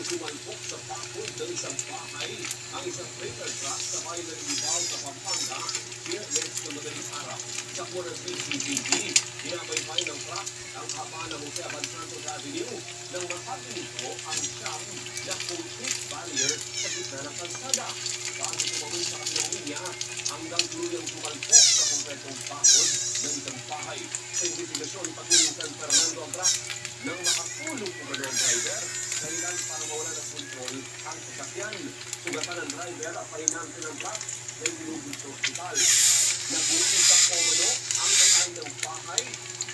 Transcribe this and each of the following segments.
sumalpok sa pakod ng isang bahay. Ang isang trailer truck sa bayan ng Libao sa Pampanga, Biyernes na madaling araw. Sa corner street CCTV, binabaybay ng truck ang haba ng Jose Abansantos Avenue nang matapos nito ang siyam na concrete barrier sa gitna ng kalsada. Bago tumawin sa kabilang linya, hanggang tuluyang sumalpok sa kompletong pakod ng isang bahay. Sa investigasyon, patuloy San Fernando ang truck nang makatulong po ba ng driver dahilan para mawala ng kontrol ang sasakyan. Sugatan ng driver at pahinante ng truck na inilugod sa ospital. Nabuti sa Pomano ang may ng bahay,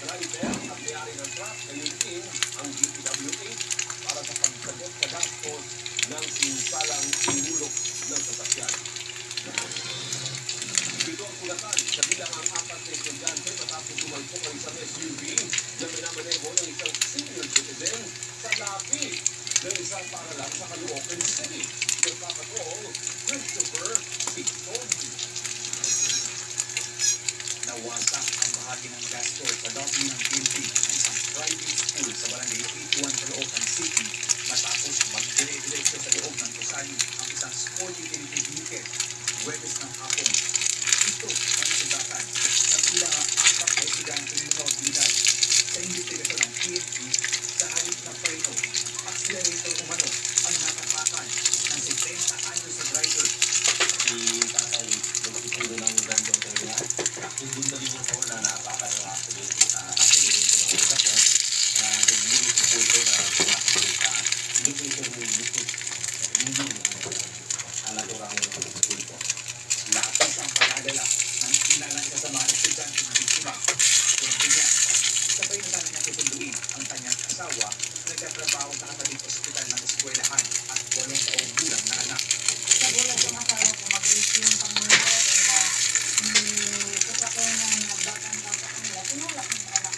driver at mayari ng truck na yun ang DPWH para sa pagsagot sa gastos ng sinsalang inulok ng sasakyan. Dito ang sugatan sa bilang ang apat na estudyante matapos sumalpok ang isang SUV na minamaneho ng isang senior citizen sa labi ng isang paaralan sa Caloocan City. Nagpapatrol, Christopher Picton. Nawasak ang bahagi ng gastos sa lobby ng building ng isang private school sa barangay 81 Caloocan City matapos magdire-diretso sa loob ng gusali ang isang sporty vehicle Huwebes ng hapon. Ito ang sugatan sa bilang ang apat na estudyanteng mobilidad sa investigasyon ng PNP sa halip na preno. Accelerator umano ang natapakan ng 70 anyos sa driver. Si tatay nagtuturo ng gandong kanya. Hindi na rin yung taon na napakan ng accidente sa accelerator ng sasakyan. Nag-unit po ito na pumasok sa indicator ng YouTube. Hindi ang naturang school po. Lapis ang pag-adala ng kinalang sa mga estudyante ng biktima. Kunti niya, sabay na sana niya tutunduin ang kanyang asawa na nagtatrabaho sa katabing ospital ng eskwelahan at 8 taong gulang na anak. Nagulat yung asawa ko, mabilis yung pangmulo, kaya kasakay ng batang daw sa kanila, tinulak ng anak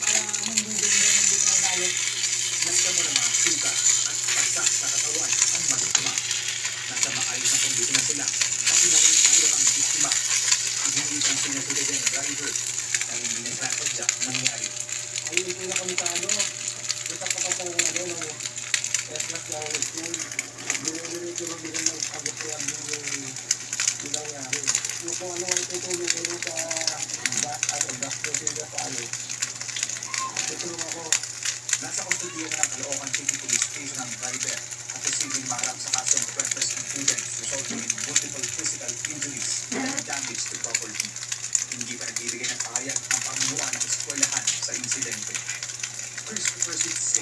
para hindi din magalit. Nagkamo ng mga sugat at pasak sa katawan ang biktima. Nasa maayos na kondisyon na sila kasi narin ang ibang biktima. Inulitan senior citizen driver na hindi nagsasadya nangyari. Ayun ito na kami sa ito pa ng S-class ng school. Binigyan mabilang ng pag-apayag yung nangyari. Yung kung ano ang tutulong nyo sa gastos nila sa tutulong ako. Nasa konstruksyon ng Caloocan City Police Station ang driver at posibleng maharap sa kasong reckless imprudence resulting in multiple physical injuries and damage to property. Hindi pa nagbibigay ng pahayag ang pamunuan ng eskwelahan sa insidente. Christopher Sitz,